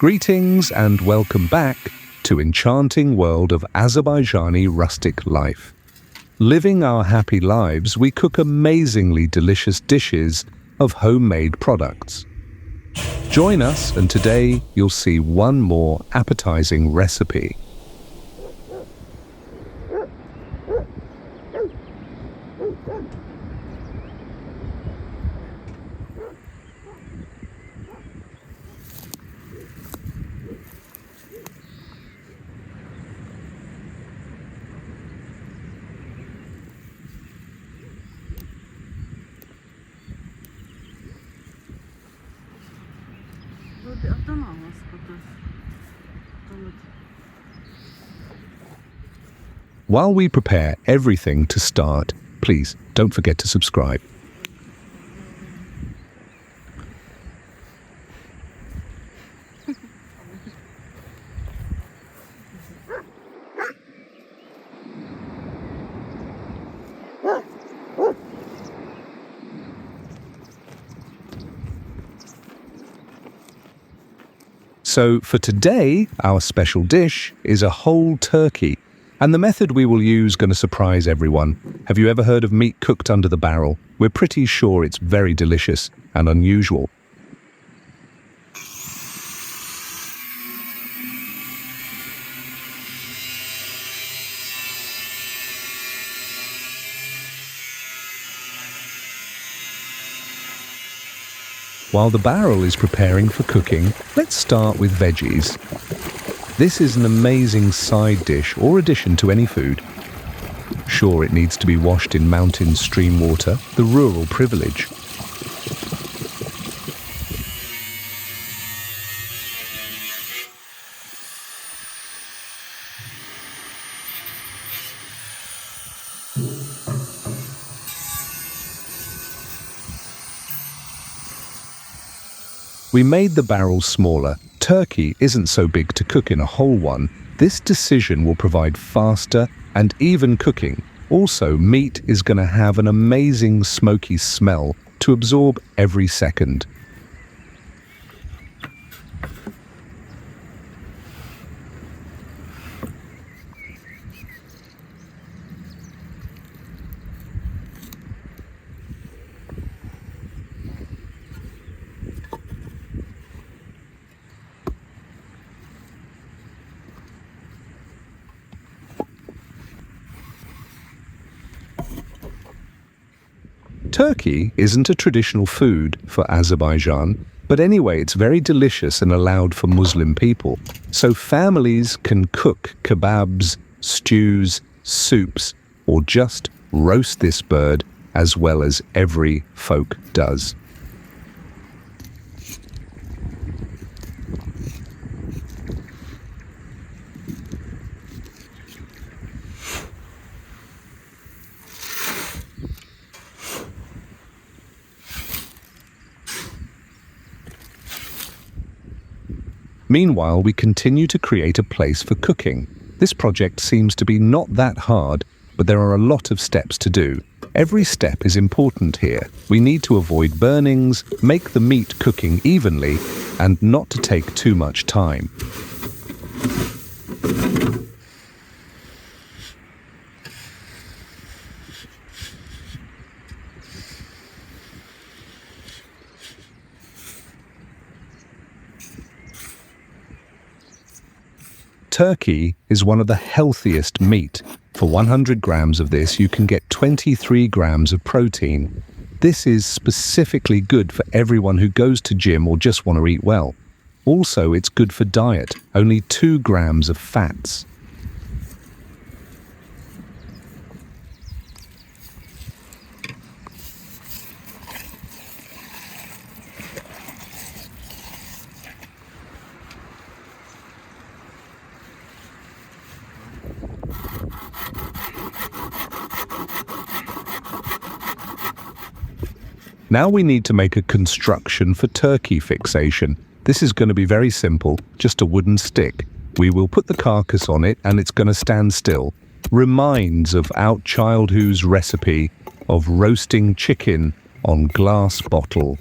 Greetings and welcome back to enchanting world of Azerbaijani rustic life. Living our happy lives, we cook amazingly delicious dishes of homemade products. Join us and today you'll see one more appetizing recipe. While we prepare everything to start, please don't forget to subscribe. So for today, our special dish is a whole turkey. And the method we will use is going to surprise everyone. Have you ever heard of meat cooked under the barrel? We're pretty sure it's very delicious and unusual. While the barrel is preparing for cooking, let's start with veggies. This is an amazing side dish or addition to any food. Sure, it needs to be washed in mountain stream water, the rural privilege. We made the barrel smaller. Turkey isn't so big to cook in a whole one. This decision will provide faster and even cooking. Also, meat is going to have an amazing smoky smell to absorb every second. Turkey isn't a traditional food for Azerbaijan, but anyway, it's very delicious and allowed for Muslim people. So families can cook kebabs, stews, soups, or just roast this bird as well as every folk does. Meanwhile, we continue to create a place for cooking. This project seems to be not that hard, but there are a lot of steps to do. Every step is important here. We need to avoid burnings, make the meat cooking evenly, and not to take too much time. Turkey is one of the healthiest meat. For 100 grams of this, you can get 23 grams of protein. This is specifically good for everyone who goes to gym or just want to eat well. Also, it's good for diet, only 2 grams of fats. Now we need to make a construction for turkey fixation. This is going to be very simple, just a wooden stick. We will put the carcass on it and it's going to stand still. Reminds of our childhood's recipe of roasting chicken on glass bottle.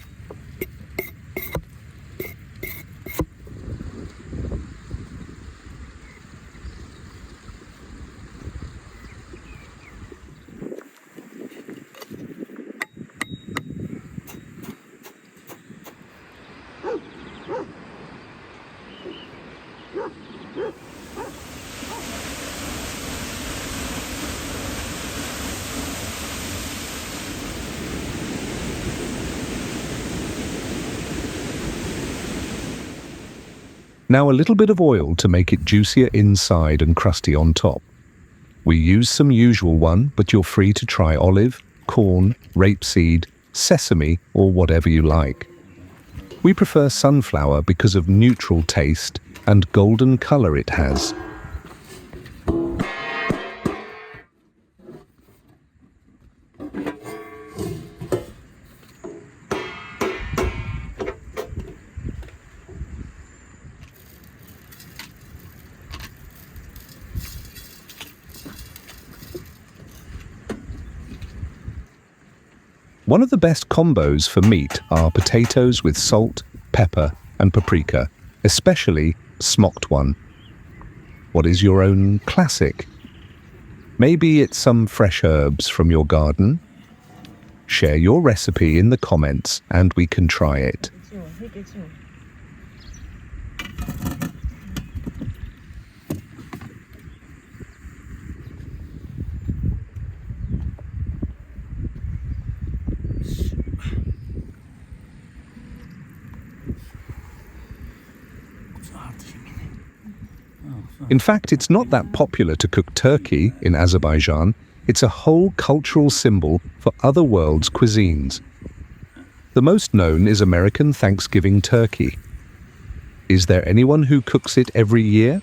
Now a little bit of oil to make it juicier inside and crusty on top. We use some usual one, but you're free to try olive, corn, rapeseed, sesame, or whatever you like. We prefer sunflower because of neutral taste and golden color it has. One of the best combos for meat are potatoes with salt, pepper, and paprika, especially smoked one. What is your own classic? Maybe it's some fresh herbs from your garden? Share your recipe in the comments and we can try it. In fact, it's not that popular to cook turkey in Azerbaijan. It's a whole cultural symbol for other world's cuisines. The most known is American Thanksgiving turkey. Is there anyone who cooks it every year?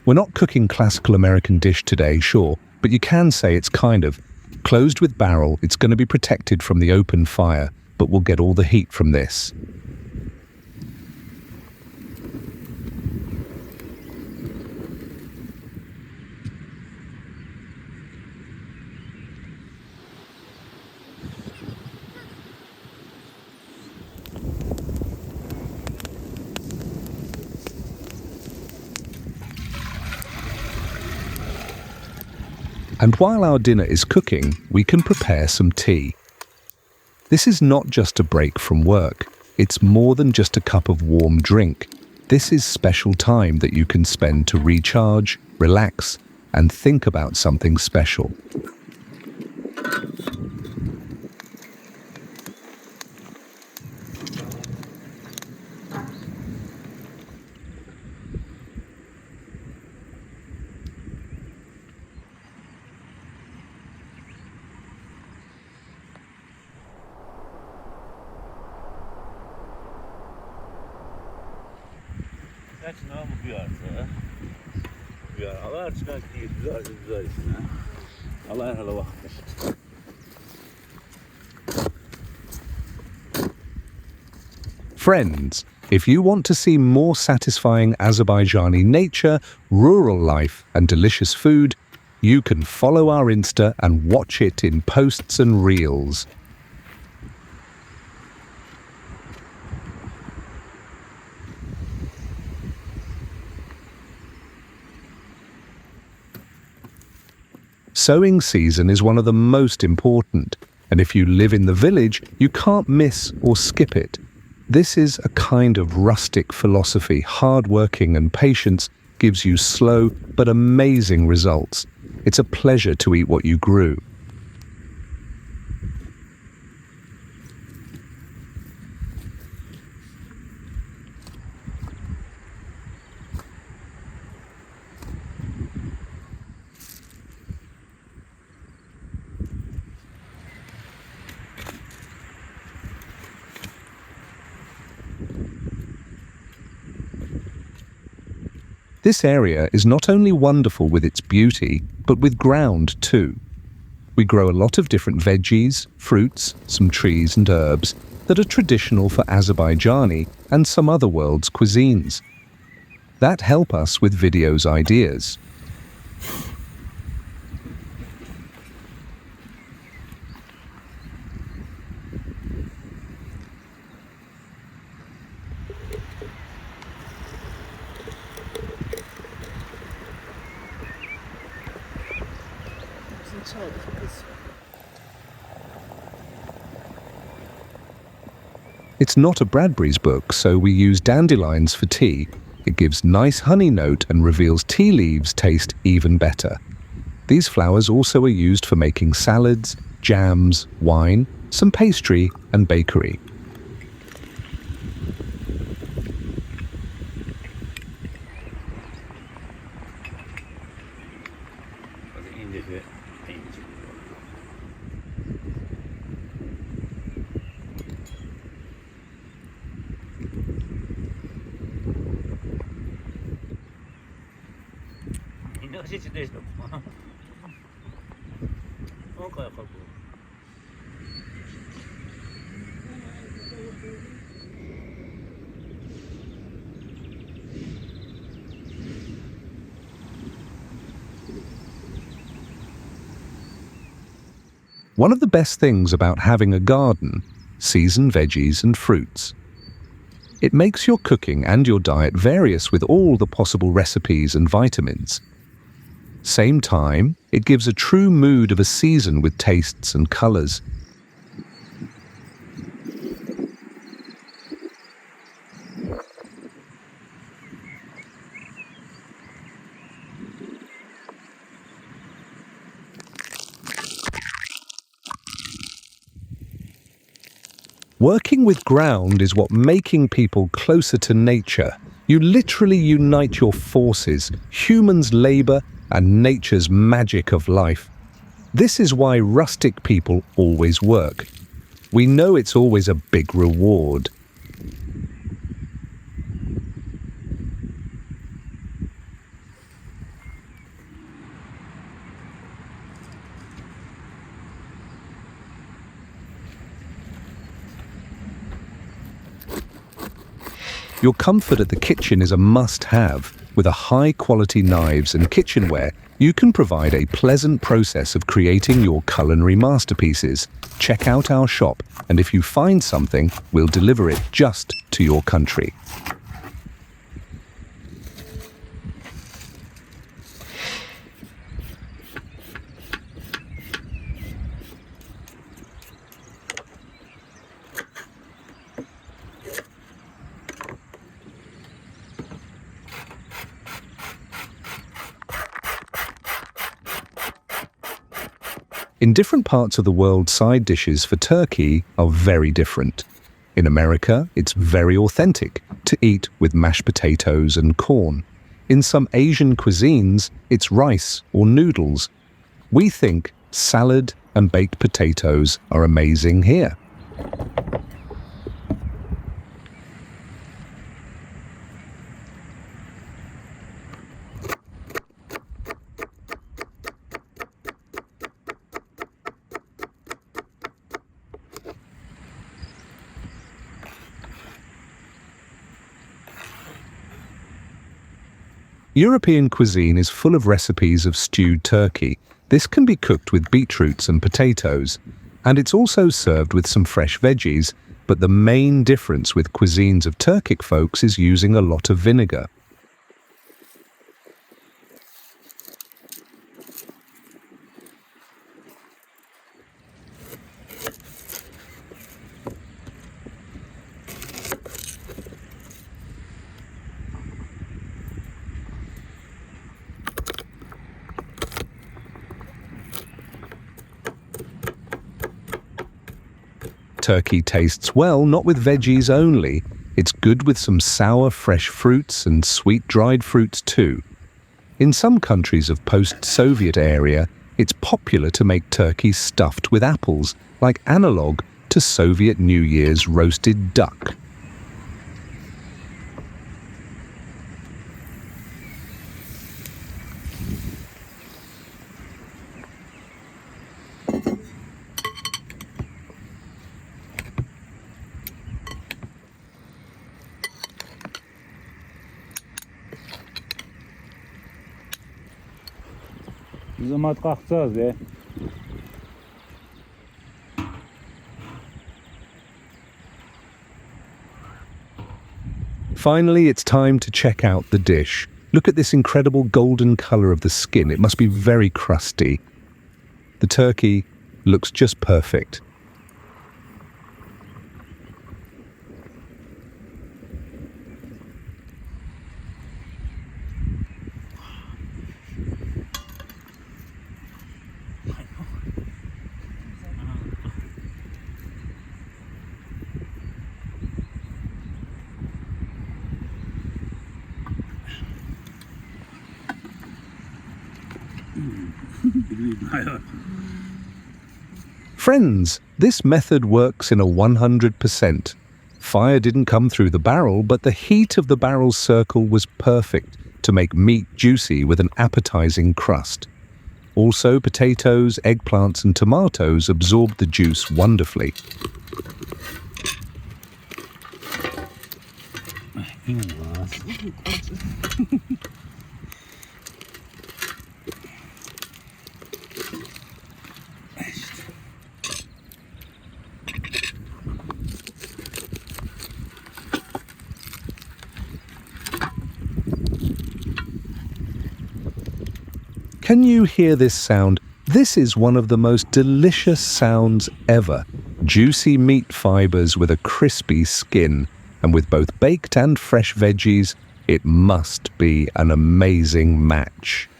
We're not cooking classical American dish today, sure, but you can say it's kind of. Closed with barrel, it's going to be protected from the open fire, but we'll get all the heat from this. And while our dinner is cooking, we can prepare some tea. This is not just a break from work. It's more than just a cup of warm drink. This is special time that you can spend to recharge, relax, and think about something special. Friends, if you want to see more satisfying Azerbaijani nature, rural life, and delicious food, you can follow our Insta and watch it in posts and reels. Sowing season is one of the most important, and if you live in the village, you can't miss or skip it. This is a kind of rustic philosophy. Hard-working and patience gives you slow but amazing results. It's a pleasure to eat what you grew. This area is not only wonderful with its beauty, but with ground too. We grow a lot of different veggies, fruits, some trees and herbs that are traditional for Azerbaijani and some other world's cuisines. That help us with videos ideas. It's not a Bradbury's book, so we use dandelions for tea. It gives nice honey note and reveals tea leaves taste even better. These flowers also are used for making salads, jams, wine, some pastry and bakery. One of the best things about having a garden, seasoned veggies and fruits. It makes your cooking and your diet various with all the possible recipes and vitamins. Same time, it gives a true mood of a season with tastes and colors. Working with ground is what making people closer to nature. You literally unite your forces, humans' labor and nature's magic of life. This is why rustic people always work. We know it's always a big reward. Your comfort at the kitchen is a must-have. With a high-quality knives and kitchenware, you can provide a pleasant process of creating your culinary masterpieces. Check out our shop, and if you find something, we'll deliver it just to your country. In different parts of the world, side dishes for turkey are very different. In America, it's very authentic to eat with mashed potatoes and corn. In some Asian cuisines, it's rice or noodles. We think salad and baked potatoes are amazing here. European cuisine is full of recipes of stewed turkey. This can be cooked with beetroots and potatoes, and it's also served with some fresh veggies, but the main difference with cuisines of Turkic folks is using a lot of vinegar. Turkey tastes well, not with veggies only. It's good with some sour fresh fruits and sweet dried fruits too. In some countries of post-Soviet area, it's popular to make turkey stuffed with apples, like analog to Soviet New Year's roasted duck. Finally, it's time to check out the dish. Look at this incredible golden color of the skin. It must be very crusty. The turkey looks just perfect. Friends, this method works in a 100%. Fire didn't come through the barrel, but the heat of the barrel's circle was perfect to make meat juicy with an appetizing crust. Also, potatoes, eggplants and tomatoes absorbed the juice wonderfully. Can you hear this sound? This is one of the most delicious sounds ever. Juicy meat fibers with a crispy skin, and with both baked and fresh veggies, it must be an amazing match.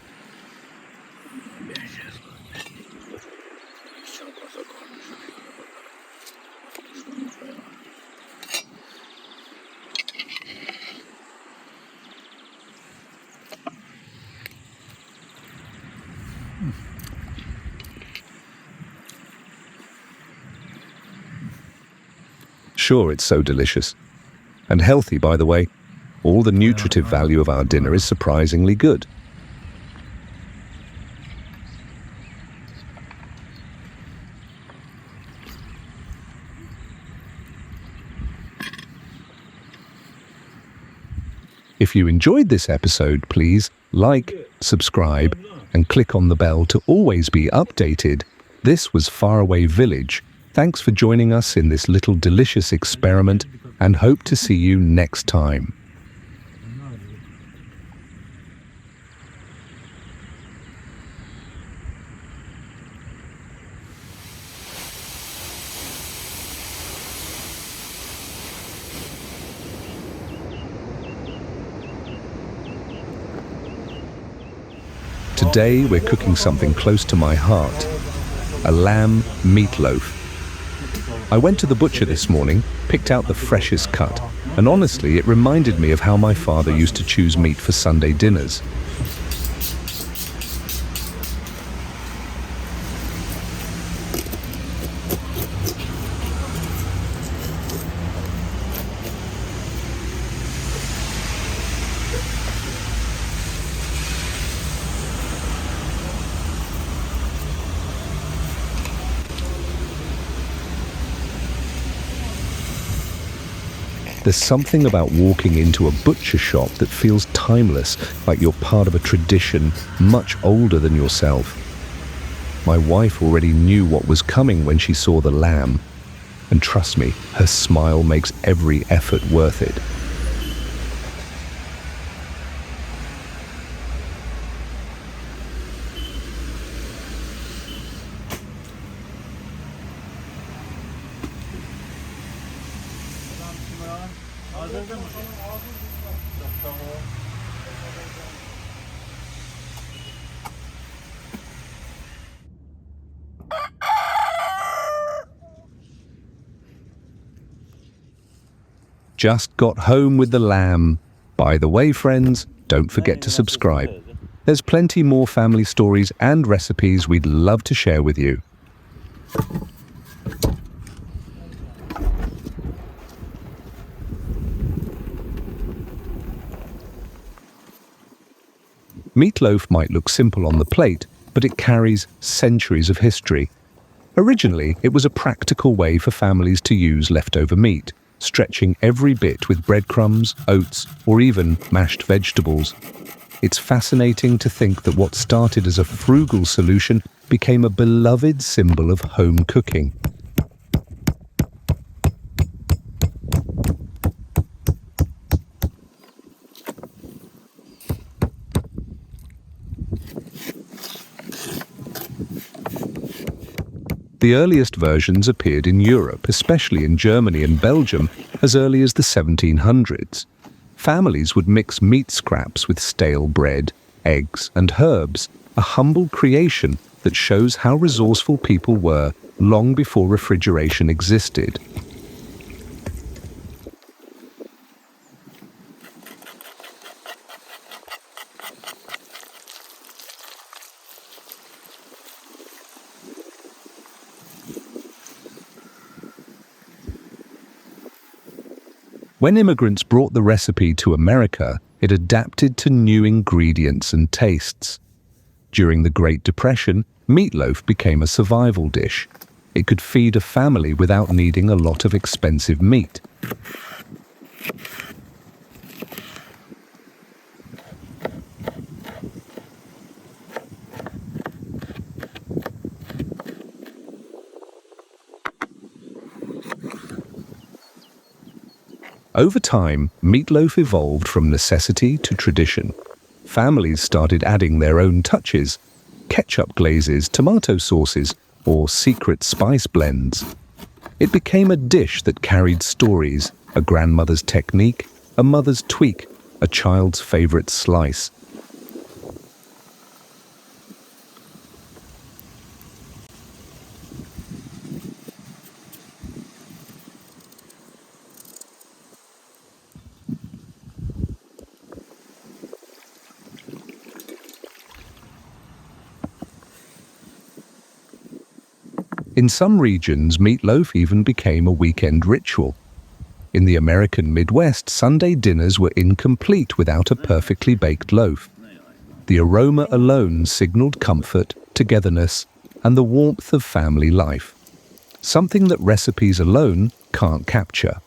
Sure, it's so delicious. And healthy, by the way. All the nutritive value of our dinner is surprisingly good. If you enjoyed this episode, please like, subscribe, and click on the bell to always be updated. This was Faraway Village. Thanks for joining us in this little delicious experiment, and hope to see you next time. Today we're cooking something close to my heart, a lamb meatloaf. I went to the butcher this morning, picked out the freshest cut, and honestly it reminded me of how my father used to choose meat for Sunday dinners. There's something about walking into a butcher shop that feels timeless, like you're part of a tradition much older than yourself. My wife already knew what was coming when she saw the lamb, and trust me, her smile makes every effort worth it. Just got home with the lamb. By the way, friends, don't forget to subscribe. There's plenty more family stories and recipes we'd love to share with you. Meatloaf might look simple on the plate, but it carries centuries of history. Originally, it was a practical way for families to use leftover meat, stretching every bit with breadcrumbs, oats, or even mashed vegetables. It's fascinating to think that what started as a frugal solution became a beloved symbol of home cooking. The earliest versions appeared in Europe, especially in Germany and Belgium, as early as the 1700s. Families would mix meat scraps with stale bread, eggs, and herbs, a humble creation that shows how resourceful people were long before refrigeration existed. When immigrants brought the recipe to America, it adapted to new ingredients and tastes. During the Great Depression, meatloaf became a survival dish. It could feed a family without needing a lot of expensive meat. Over time, meatloaf evolved from necessity to tradition. Families started adding their own touches, ketchup glazes, tomato sauces, or secret spice blends. It became a dish that carried stories, a grandmother's technique, a mother's tweak, a child's favorite slice. In some regions, meatloaf even became a weekend ritual. In the American Midwest, Sunday dinners were incomplete without a perfectly baked loaf. The aroma alone signaled comfort, togetherness, and the warmth of family life, something that recipes alone can't capture.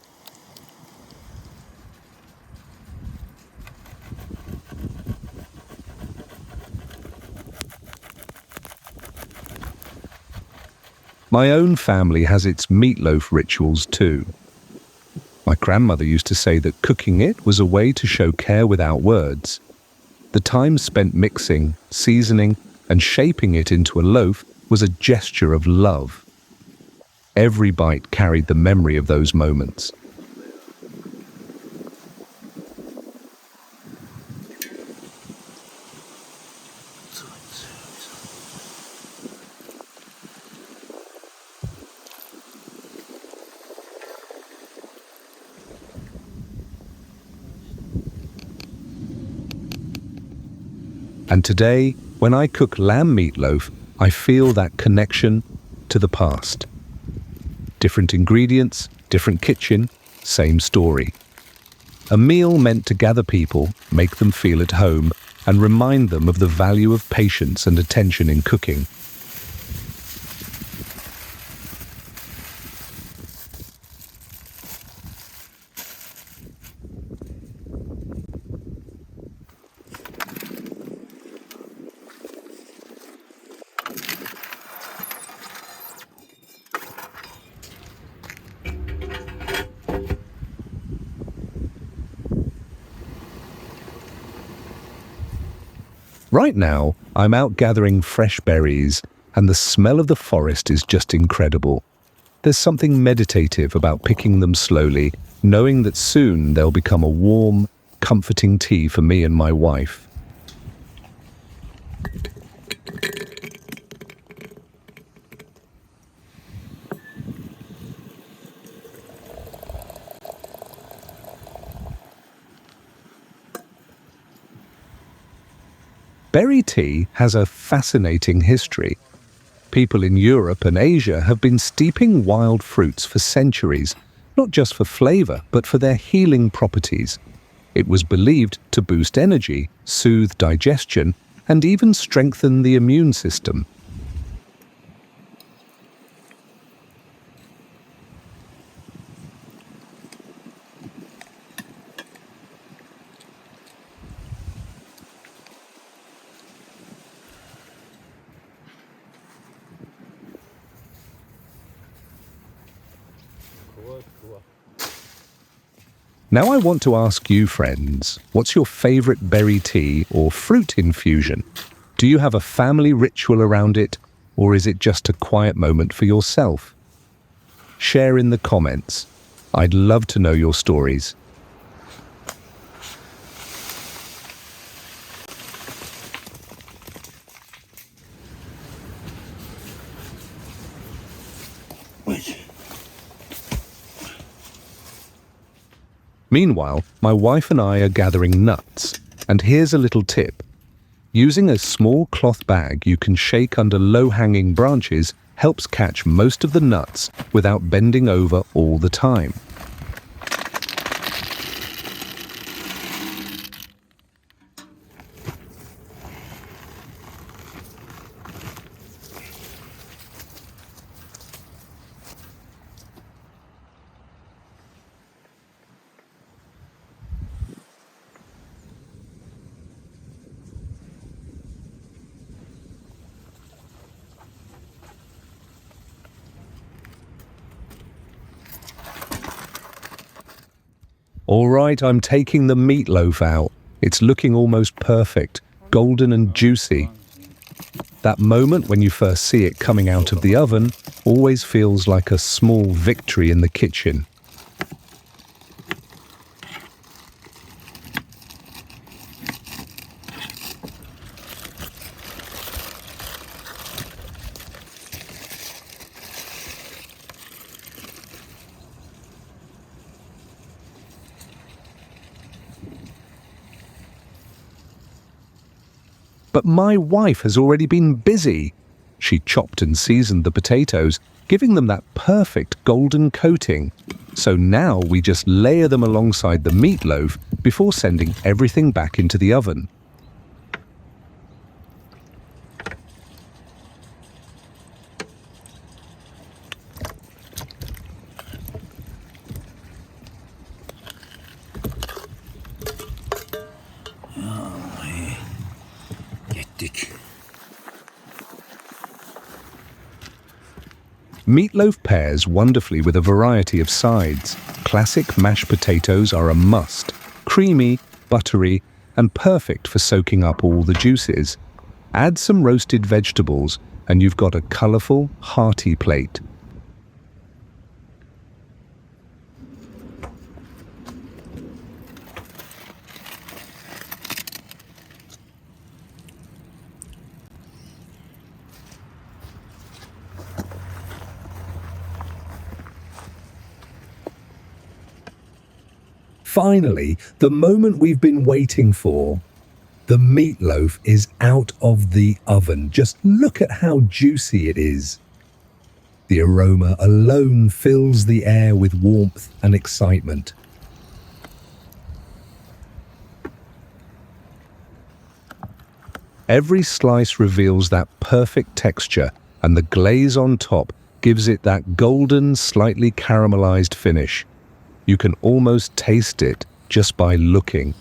My own family has its meatloaf rituals too. My grandmother used to say that cooking it was a way to show care without words. The time spent mixing, seasoning, and shaping it into a loaf was a gesture of love. Every bite carried the memory of those moments. And today, when I cook lamb meatloaf, I feel that connection to the past. Different ingredients, different kitchen, same story. A meal meant to gather people, make them feel at home, and remind them of the value of patience and attention in cooking. Right now, I'm out gathering fresh berries, and the smell of the forest is just incredible. There's something meditative about picking them slowly, knowing that soon they'll become a warm, comforting tea for me and my wife. Berry tea has a fascinating history. People in Europe and Asia have been steeping wild fruits for centuries, not just for flavor, but for their healing properties. It was believed to boost energy, soothe digestion, and even strengthen the immune system. Now I want to ask you, friends, what's your favorite berry tea or fruit infusion? Do you have a family ritual around it, or is it just a quiet moment for yourself? Share in the comments. I'd love to know your stories. Meanwhile, my wife and I are gathering nuts, and here's a little tip. Using a small cloth bag you can shake under low-hanging branches helps catch most of the nuts without bending over all the time. All right, I'm taking the meatloaf out. It's looking almost perfect, golden and juicy. That moment when you first see it coming out of the oven always feels like a small victory in the kitchen. But my wife has already been busy. She chopped and seasoned the potatoes, giving them that perfect golden coating. So now we just layer them alongside the meatloaf before sending everything back into the oven. Meatloaf pairs wonderfully with a variety of sides. Classic mashed potatoes are a must, creamy, buttery, and perfect for soaking up all the juices. Add some roasted vegetables, and you've got a colourful, hearty plate. Finally, the moment we've been waiting for. The meatloaf is out of the oven. Just look at how juicy it is. The aroma alone fills the air with warmth and excitement. Every slice reveals that perfect texture, and the glaze on top gives it that golden, slightly caramelized finish. You can almost taste it just by looking.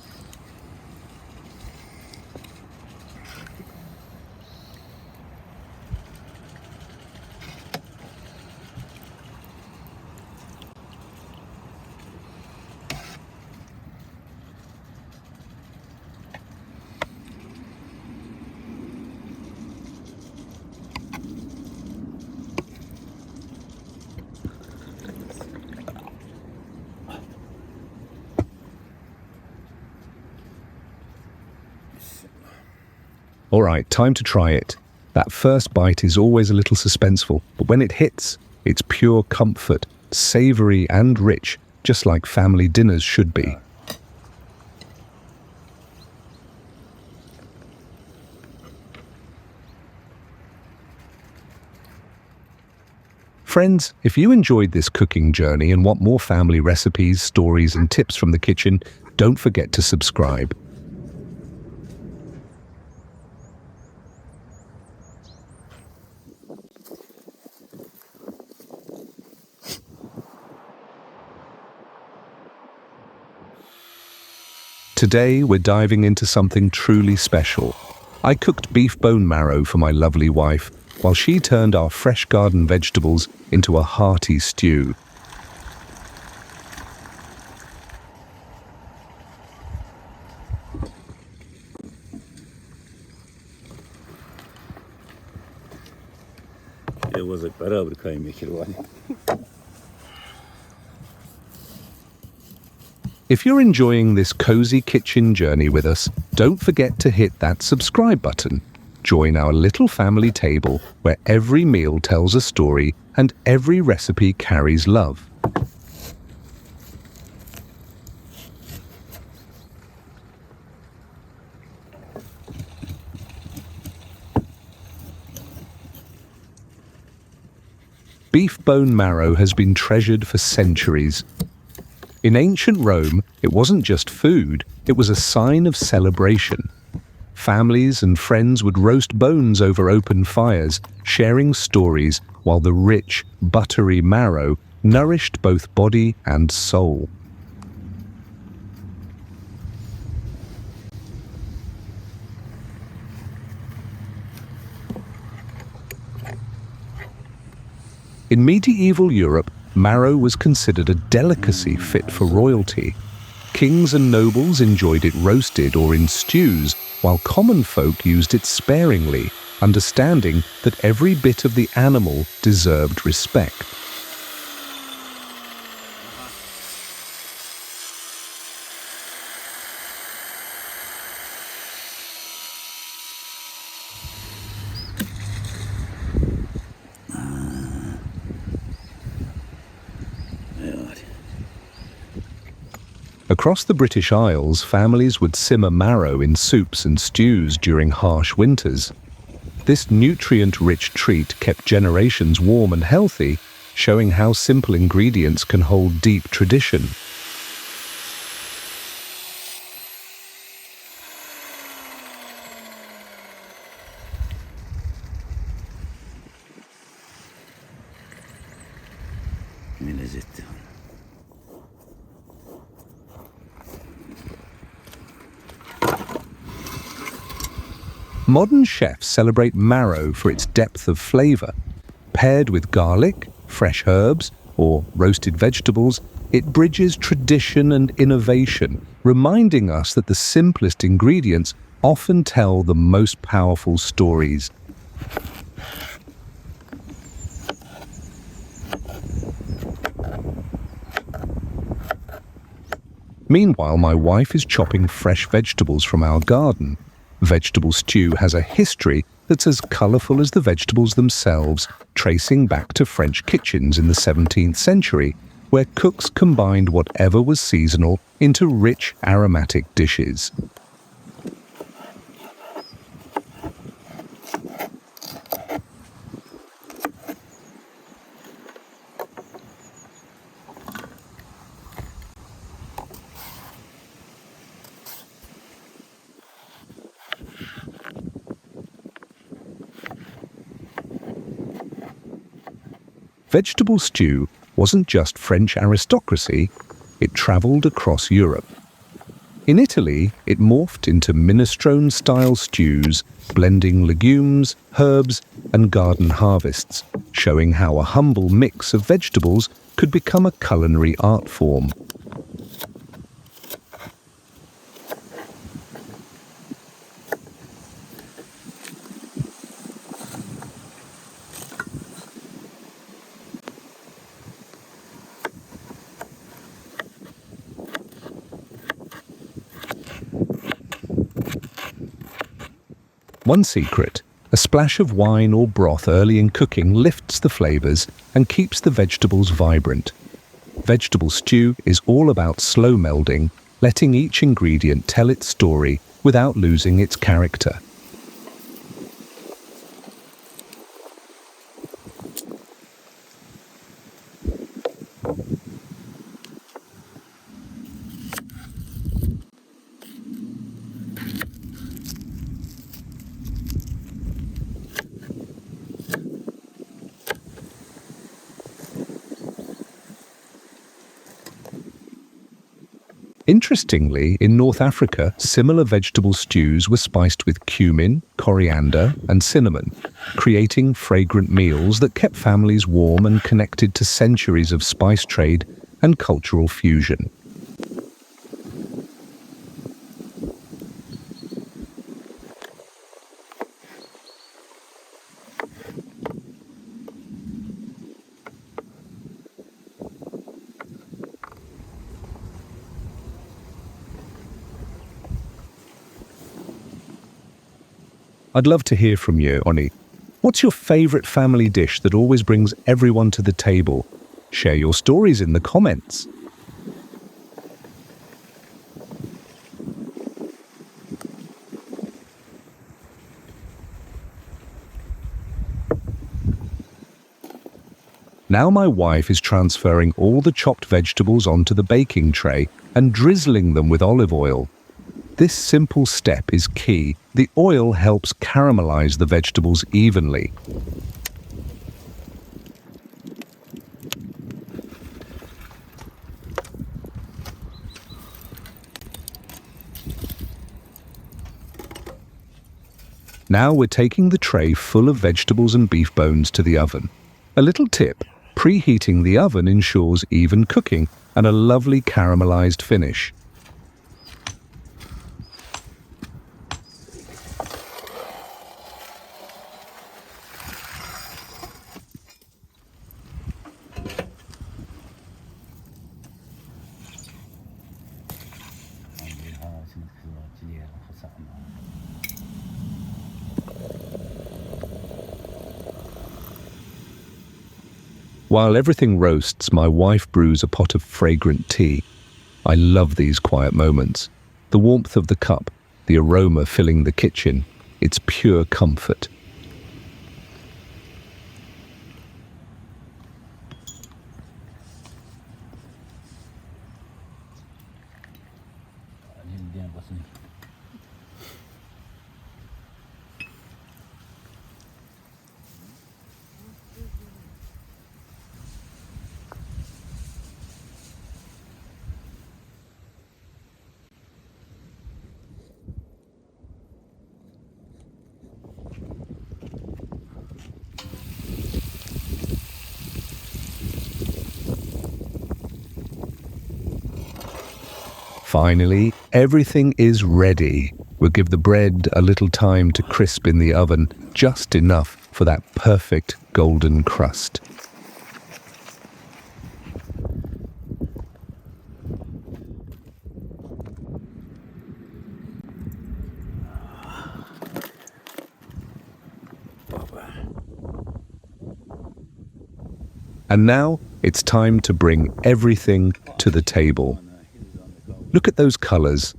All right, time to try it. That first bite is always a little suspenseful, but when it hits, it's pure comfort, savory and rich, just like family dinners should be. Friends, if you enjoyed this cooking journey and want more family recipes, stories, and tips from the kitchen, don't forget to subscribe. Today, we're diving into something truly special. I cooked beef bone marrow for my lovely wife, while she turned our fresh garden vegetables into a hearty stew. If you're enjoying this cozy kitchen journey with us, don't forget to hit that subscribe button. Join our little family table where every meal tells a story and every recipe carries love. Beef bone marrow has been treasured for centuries. In ancient Rome, it wasn't just food, it was a sign of celebration. Families and friends would roast bones over open fires, sharing stories while the rich, buttery marrow nourished both body and soul. In medieval Europe, marrow was considered a delicacy fit for royalty. Kings and nobles enjoyed it roasted or in stews, while common folk used it sparingly, understanding that every bit of the animal deserved respect. Across the British Isles, families would simmer marrow in soups and stews during harsh winters. This nutrient-rich treat kept generations warm and healthy, showing how simple ingredients can hold deep tradition. Modern chefs celebrate marrow for its depth of flavor. Paired with garlic, fresh herbs, or roasted vegetables, it bridges tradition and innovation, reminding us that the simplest ingredients often tell the most powerful stories. Meanwhile, my wife is chopping fresh vegetables from our garden. Vegetable stew has a history that's as colourful as the vegetables themselves, tracing back to French kitchens in the 17th century, where cooks combined whatever was seasonal into rich, aromatic dishes. Vegetable stew wasn't just French aristocracy, it travelled across Europe. In Italy, it morphed into minestrone-style stews, blending legumes, herbs, and garden harvests, showing how a humble mix of vegetables could become a culinary art form. One secret: a splash of wine or broth early in cooking lifts the flavors and keeps the vegetables vibrant. Vegetable stew is all about slow melding, letting each ingredient tell its story without losing its character. Interestingly, in North Africa, similar vegetable stews were spiced with cumin, coriander, and cinnamon, creating fragrant meals that kept families warm and connected to centuries of spice trade and cultural fusion. I'd love to hear from you, Oni. What's your favourite family dish that always brings everyone to the table? Share your stories in the comments. Now my wife is transferring all the chopped vegetables onto the baking tray and drizzling them with olive oil. This simple step is key. The oil helps caramelize the vegetables evenly. Now we're taking the tray full of vegetables and beef bones to the oven. A little tip: preheating the oven ensures even cooking and a lovely caramelized finish. While everything roasts, my wife brews a pot of fragrant tea. I love these quiet moments. The warmth of the cup, the aroma filling the kitchen, it's pure comfort. Finally, everything is ready. We'll give the bread a little time to crisp in the oven, just enough for that perfect golden crust. And now it's time to bring everything to the table. Look at those colors,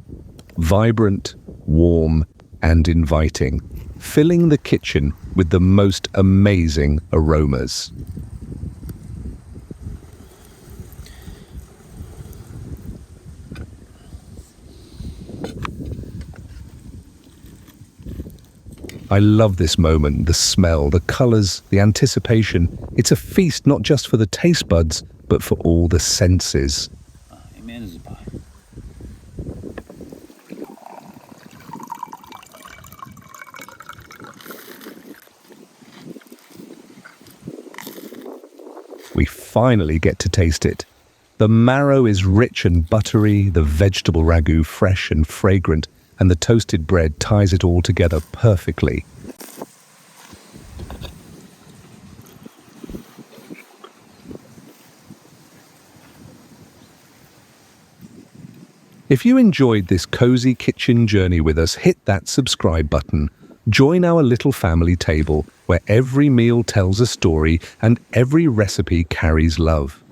vibrant, warm, and inviting, filling the kitchen with the most amazing aromas. I love this moment, the smell, the colors, the anticipation. It's a feast not just for the taste buds, but for all the senses. We finally get to taste it. The marrow is rich and buttery, the vegetable ragu fresh and fragrant, and the toasted bread ties it all together perfectly. If you enjoyed this cozy kitchen journey with us, hit that subscribe button. Join our little family table where every meal tells a story and every recipe carries love.